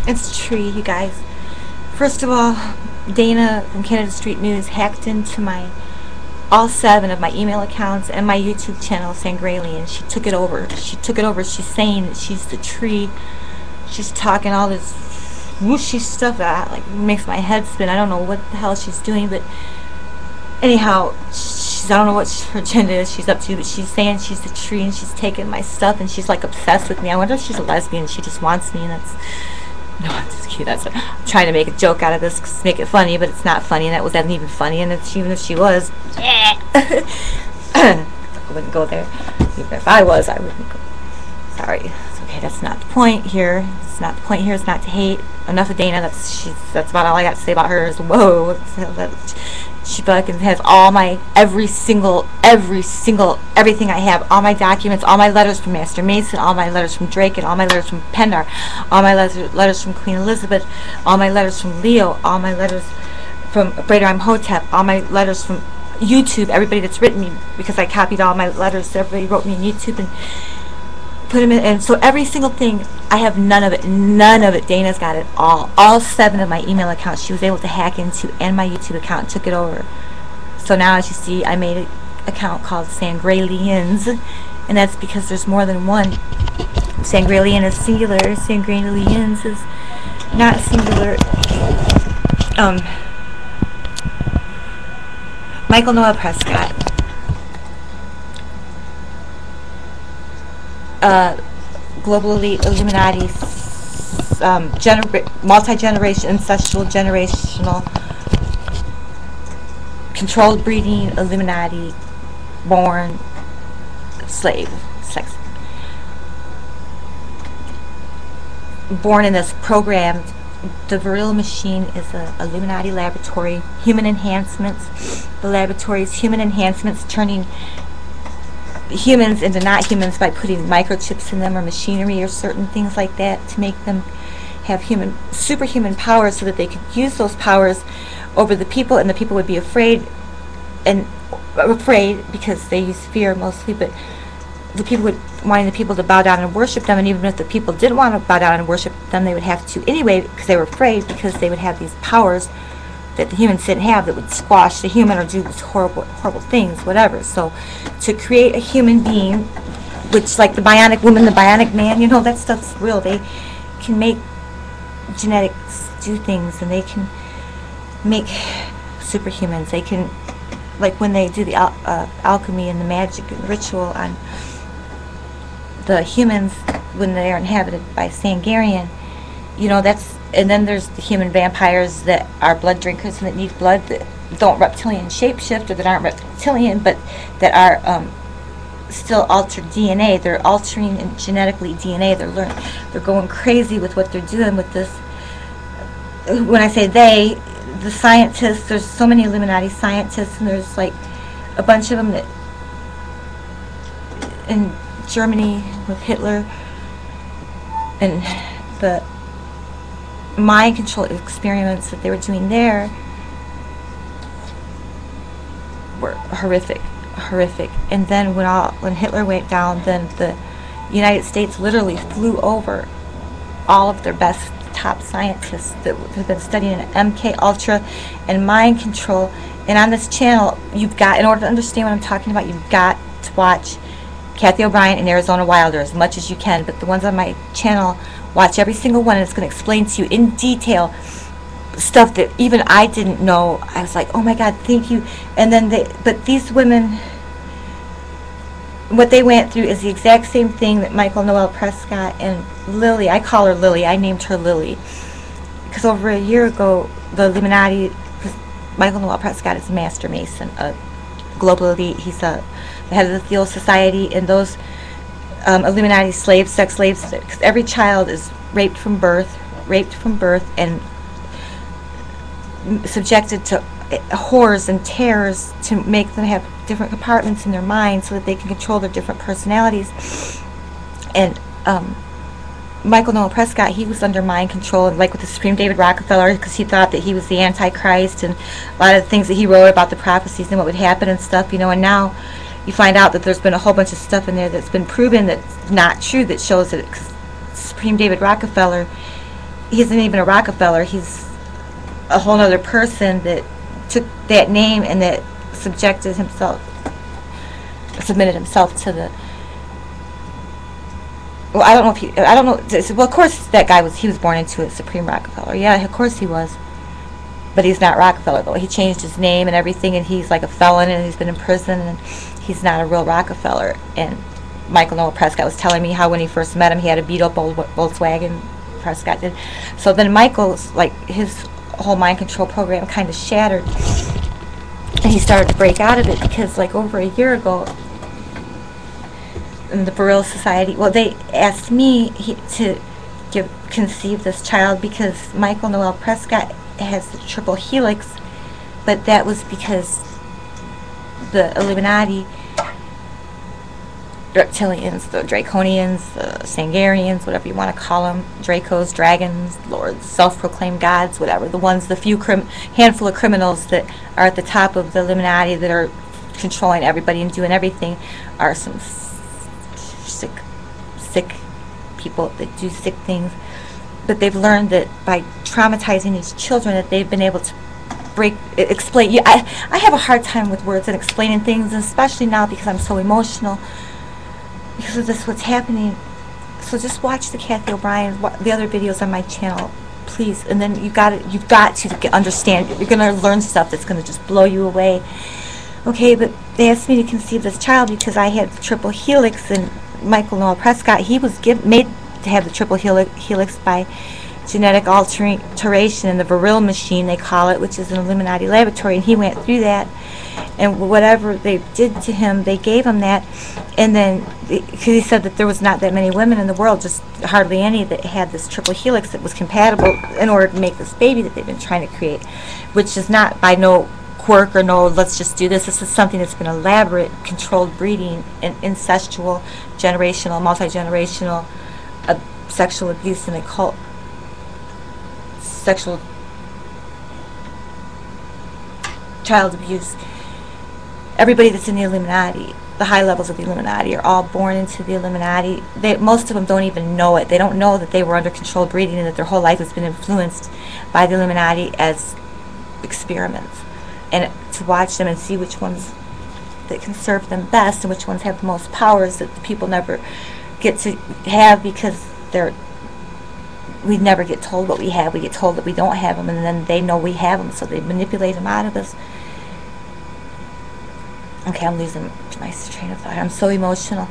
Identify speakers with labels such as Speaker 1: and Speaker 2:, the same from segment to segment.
Speaker 1: It's Tree, you guys. First of all, Dana from Canada Street News hacked into all 7 of my email accounts and my YouTube channel, Sangrali, and she took it over. She's saying that she's the Tree. She's talking all this whooshy stuff that like makes my head spin. I don't know what the hell she's doing, but anyhow, I don't know what her agenda is she's up to, but she's saying she's the Tree and she's taking my stuff and she's like obsessed with me. I wonder if she's a lesbian. She just wants me, and that's... No, I'm just kidding. I'm trying to make a joke out of this, make it funny, but it's not funny, and that wasn't even funny, and even if she was, I wouldn't go there. Even if I was, I wouldn't go. Sorry. It's okay, that's not the point here. It's not the point here. It's not to hate. Enough of Dana. That's about all I got to say about her is, whoa, she fucking has all my, everything I have, all my documents, all my letters from Master Mason, all my letters from Drake, and all my letters from Pendar, all my letters from Queen Elizabeth, all my letters from Leo, all my letters from Breder Imhotep, all my letters from YouTube, everybody that's written me, because I copied all my letters that everybody wrote me on YouTube and put them in, and so every single thing, I have none of it. Dana's got it all 7 of my email accounts she was able to hack into, and my YouTube account, and took it over. So now, as you see, I made an account called Sangralians, and that's because there's more than one. Sangralian is singular, Sangralians is not singular. Michael Noah Prescott, Global Elite Illuminati, multi-generation, ancestral, generational, controlled breeding, Illuminati, born slave, sex, born in this program. The Viril machine is a Illuminati laboratory, human enhancements. The laboratory is human enhancements, turning humans into not humans by putting microchips in them or machinery or certain things like that to make them have superhuman powers, so that they could use those powers over the people, and the people would be afraid because they use fear mostly, but the people wanting the people to bow down and worship them, and even if the people didn't want to bow down and worship them, they would have to anyway because they were afraid, because they would have these powers that the humans didn't have that would squash the human or do these horrible things, whatever. So to create a human being, which like the bionic woman, the bionic man, you know, that stuff's real. They can make genetics do things, and they can make superhumans. They can, like when they do the alchemy and the magic and ritual on the humans when they are inhabited by Sangarian, you know, that's, and then there's the human vampires that are blood drinkers and that need blood, that don't reptilian shapeshift, or that aren't reptilian but that are still altered DNA. They're altering and genetically DNA. They're going crazy with what they're doing with this. When I say they, the scientists, there's so many Illuminati scientists, and there's like a bunch of them that in Germany with Hitler, and the mind control experiments that they were doing there were horrific. And then when Hitler went down, then the United States literally flew over all of their best top scientists that have been studying MK Ultra and mind control. And on this channel, you've got, in order to understand what I'm talking about, you've got to watch Kathy O'Brien and Arizona Wilder as much as you can. But the ones on my channel, watch every single one, and it's going to explain to you in detail stuff that even I didn't know. I was like, oh my God, thank you. And then but these women, what they went through is the exact same thing that Michael Noel Prescott and Lily, I call her Lily, I named her Lily, because over a year ago, the Illuminati, Michael Noel Prescott is a Master Mason, a global elite. He's the head of the Theal Society, and those Illuminati slaves, sex slaves, because every child is raped from birth, and subjected to horrors and terrors to make them have different compartments in their mind so that they can control their different personalities. And Michael Noel Prescott, he was under mind control, like with the Supreme David Rockefeller, because he thought that he was the Antichrist, and a lot of the things that he wrote about the prophecies and what would happen and stuff, you know. And now you find out that there's been a whole bunch of stuff in there that's been proven that's not true, that shows that Supreme David Rockefeller, he isn't even a Rockefeller. He's a whole other person that took that name and that submitted himself to the. Well, I don't know if he. I don't know. Well, of course, that guy he was born into a Supreme Rockefeller. Yeah, of course he was. But he's not Rockefeller, though. He changed his name and everything, and he's like a felon, and he's been in prison, and he's not a real Rockefeller. And Michael Noah Prescott was telling me how when he first met him, he had a beat-up old Volkswagen. Prescott did. So then Michael's, like, his whole mind control program kind of shattered, and he started to break out of it because, like, over a year ago, in the Burial Society, well, they asked me to conceive this child because Michael Noel Prescott has the triple helix, but that was because the Illuminati, reptilians, the Draconians, the Sangarians, whatever you want to call them, Dracos, dragons, lords, self-proclaimed gods, whatever, the ones, the few handful of criminals that are at the top of the Illuminati that are controlling everybody and doing everything are some sick people that do sick things. But they've learned that by traumatizing these children that they've been able to explain. Yeah, I have a hard time with words and explaining things, especially now because I'm so emotional because of this, what's happening. So just watch the Kathy O'Brien, the other videos on my channel, please, and then you've got to understand. You're going to learn stuff that's going to just blow you away. Okay, but they asked me to conceive this child because I had the triple helix, and Michael Noah Prescott, he was made to have the triple helix by genetic alteration in the Vril machine, they call it, which is an Illuminati laboratory, and he went through that, and whatever they did to him, they gave him that, and then because he said that there was not that many women in the world, just hardly any, that had this triple helix that was compatible in order to make this baby that they've been trying to create, which is not by no quirk or no let's just do this. This is something that's been elaborate, controlled breeding and incestual, generational, multi-generational sexual abuse and occult sexual child abuse. Everybody that's in the Illuminati, the high levels of the Illuminati, are all born into the Illuminati. Most of them don't even know it. They don't know that they were under controlled breeding and that their whole life has been influenced by the Illuminati as experiments. And to watch them and see which ones that can serve them best and which ones have the most powers that the people never get to have because we never get told what we have. We get told that we don't have them, and then they know we have them, so they manipulate them out of us. Okay, I'm losing my train of thought. I'm so emotional.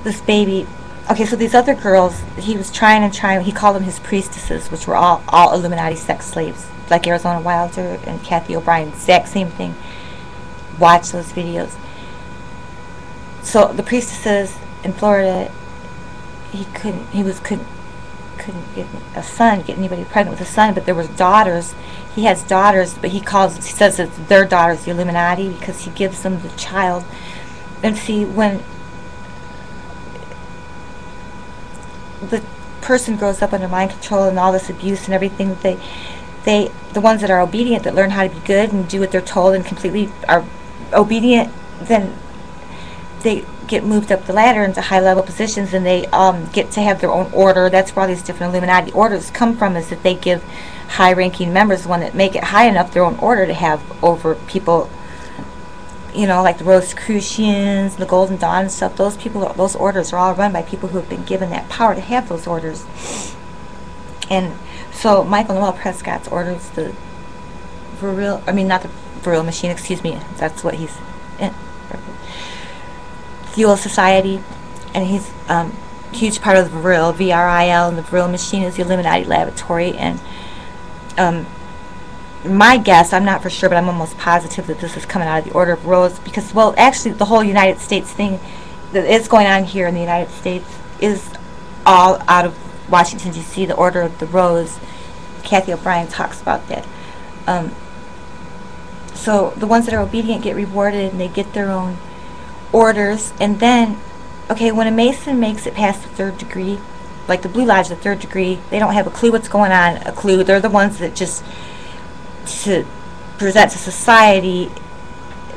Speaker 1: This baby. Okay, so these other girls, he was trying and trying. He called them his priestesses, which were all Illuminati sex slaves, like Arizona Wilder and Kathy O'Brien. Exact same thing. Watch those videos. So the priestesses in Florida, he couldn't get a son, get anybody pregnant with a son, but there was daughters. He has daughters, but he says it's their daughters, the Illuminati, because he gives them the child. And see, when the person grows up under mind control and all this abuse and everything, the ones that are obedient, that learn how to be good and do what they're told and completely are obedient, then they get moved up the ladder into high-level positions, and they get to have their own order. That's where all these different Illuminati orders come from, is that they give high-ranking members, the one that make it high enough, their own order to have over people, you know, like the Rosicrucians, the Golden Dawn and stuff. Those people, those orders are all run by people who have been given that power to have those orders. And so Michael Noel Prescott's orders, the Vril, I mean not the Vril machine, excuse me, that's what he's in. Fuel Society, and he's a huge part of the Vril, V-R-I-L, and the Vril machine is the Illuminati laboratory. And my guess, I'm not for sure, but I'm almost positive that this is coming out of the Order of Rose, because, well, actually the whole United States thing that is going on here in the United States is all out of Washington, D.C., the Order of the Rose. Kathy O'Brien talks about that. So the ones that are obedient get rewarded, and they get their own orders. And then, okay, when a Mason makes it past the 3rd degree, like the Blue Lodge, the 3rd degree, they don't have a clue what's going on, a clue. They're the ones that just, to present to society,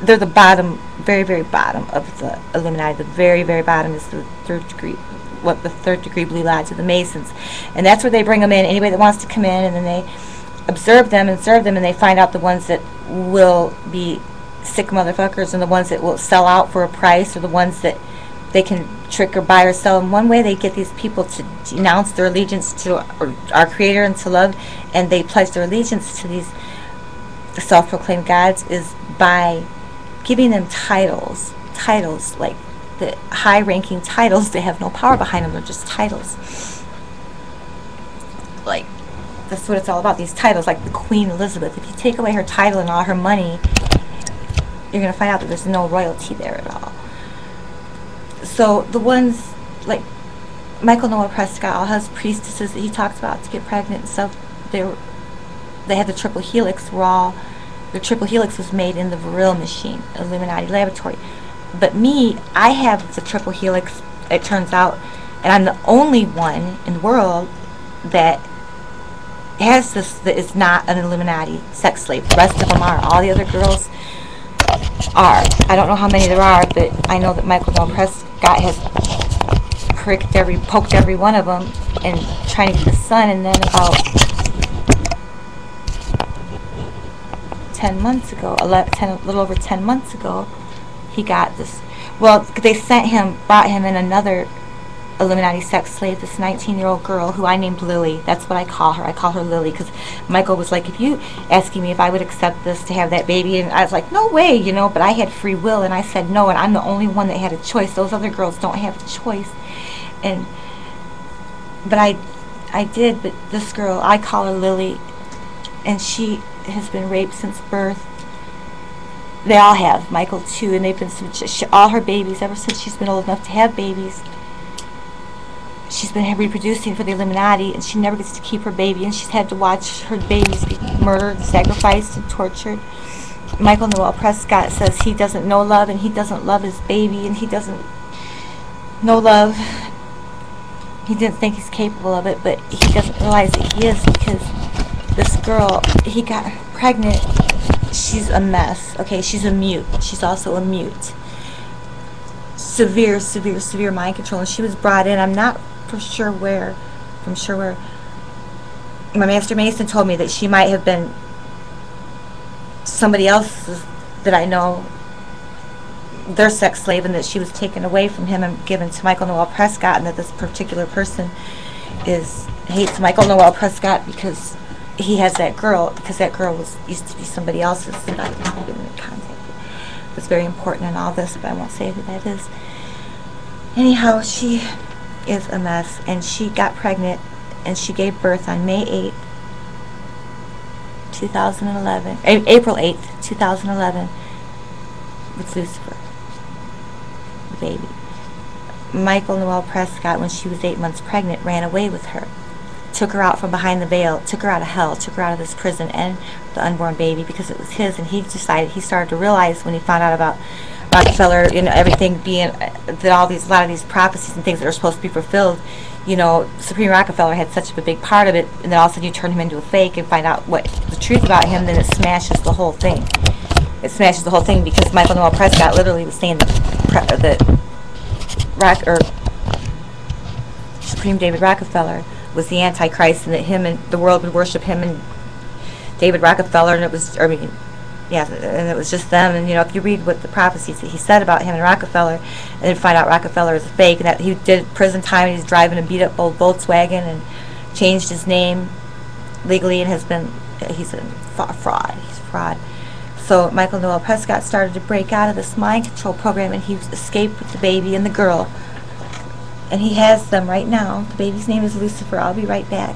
Speaker 1: they're the bottom, very, very bottom of the Illuminati. The very, very bottom is the 3rd degree what the third-degree blue lads are, the Masons, and that's where they bring them in. Anybody that wants to come in, and then they observe them and serve them, and they find out the ones that will be sick motherfuckers and the ones that will sell out for a price, or the ones that they can trick or buy or sell. In one way, they get these people to denounce their allegiance to our Creator and to love, and they pledge their allegiance to these self-proclaimed gods is by giving them titles like the high-ranking titles. They have no power behind them. They're just titles. Like, that's what it's all about, these titles, like the Queen Elizabeth. If you take away her title and all her money, you're going to find out that there's no royalty there at all. So the ones like Michael Noah Prescott, all his priestesses that he talks about to get pregnant and stuff, they had the triple helix. The triple helix was made in the Vril machine, Illuminati laboratory. But me, I have the triple helix, it turns out, and I'm the only one in the world that has this, that is not an Illuminati sex slave. The rest of them are. All the other girls are. I don't know how many there are, but I know that Michael Noah Prescott has poked every one of them and trying to get the son. And then about 10 months ago, a little over 10 months ago, he got this. Well, they brought him in another Illuminati sex slave, this 19-year-old girl who I named Lily. That's what I call her. I call her Lily because Michael was like, if you asking me if I would accept this to have that baby, and I was like, no way, you know, but I had free will and I said no, and I'm the only one that had a choice. Those other girls don't have a choice. But I did, but this girl, I call her Lily, and she has been raped since birth. They all have, Michael too, and they've been all her babies ever since she's been old enough to have babies. She's been reproducing for the Illuminati, and she never gets to keep her baby, and she's had to watch her babies be murdered, sacrificed, and tortured. Michael Noah Prescott says he doesn't know love, and he doesn't love his baby, and he doesn't know love. He didn't think he's capable of it, but he doesn't realize that he is, because this girl, he got pregnant. She's a mess. Okay, she's a mute. She's also a mute. Severe, severe, severe mind control, and she was brought in. I'm not for sure where. I'm sure where. My Master Mason told me that she might have been somebody else that I know, their sex slave, and that she was taken away from him and given to Michael Noah Prescott, and that this particular person hates Michael Noah Prescott because he has that girl, because that girl used to be somebody else's that I've been in contact with. It's very important in all this, but I won't say who that is. Anyhow, she is a mess, and she got pregnant, and she gave birth on May 8th, 2011, April 8th, 2011, with Lucifer, the baby. Michael Noah Prescott, when she was 8 months pregnant, ran away with her. Took her out from behind the veil, took her out of hell, took her out of this prison and the unborn baby, because it was his. And he started to realize when he found out about Rockefeller, you know, everything being, that a lot of these prophecies and things that are supposed to be fulfilled, you know, Supreme Rockefeller had such a big part of it, and then all of a sudden you turn him into a fake and find out what the truth about him, then it smashes the whole thing. It smashes the whole thing, because Michael Noah Prescott literally was saying that Supreme David Rockefeller was the Antichrist, and that him and the world would worship him and David Rockefeller, and it was, and it was just them. And you know, if you read what the prophecies that he said about him and Rockefeller, and then find out Rockefeller is a fake, and that he did prison time, and he's driving a beat up old Volkswagen, and changed his name legally, and he's a fraud. He's a fraud. So Michael Noah Prescott started to break out of this mind control program, and he escaped with the baby and the girl. And he has them right now. The baby's name is Lucifer. I'll be right back.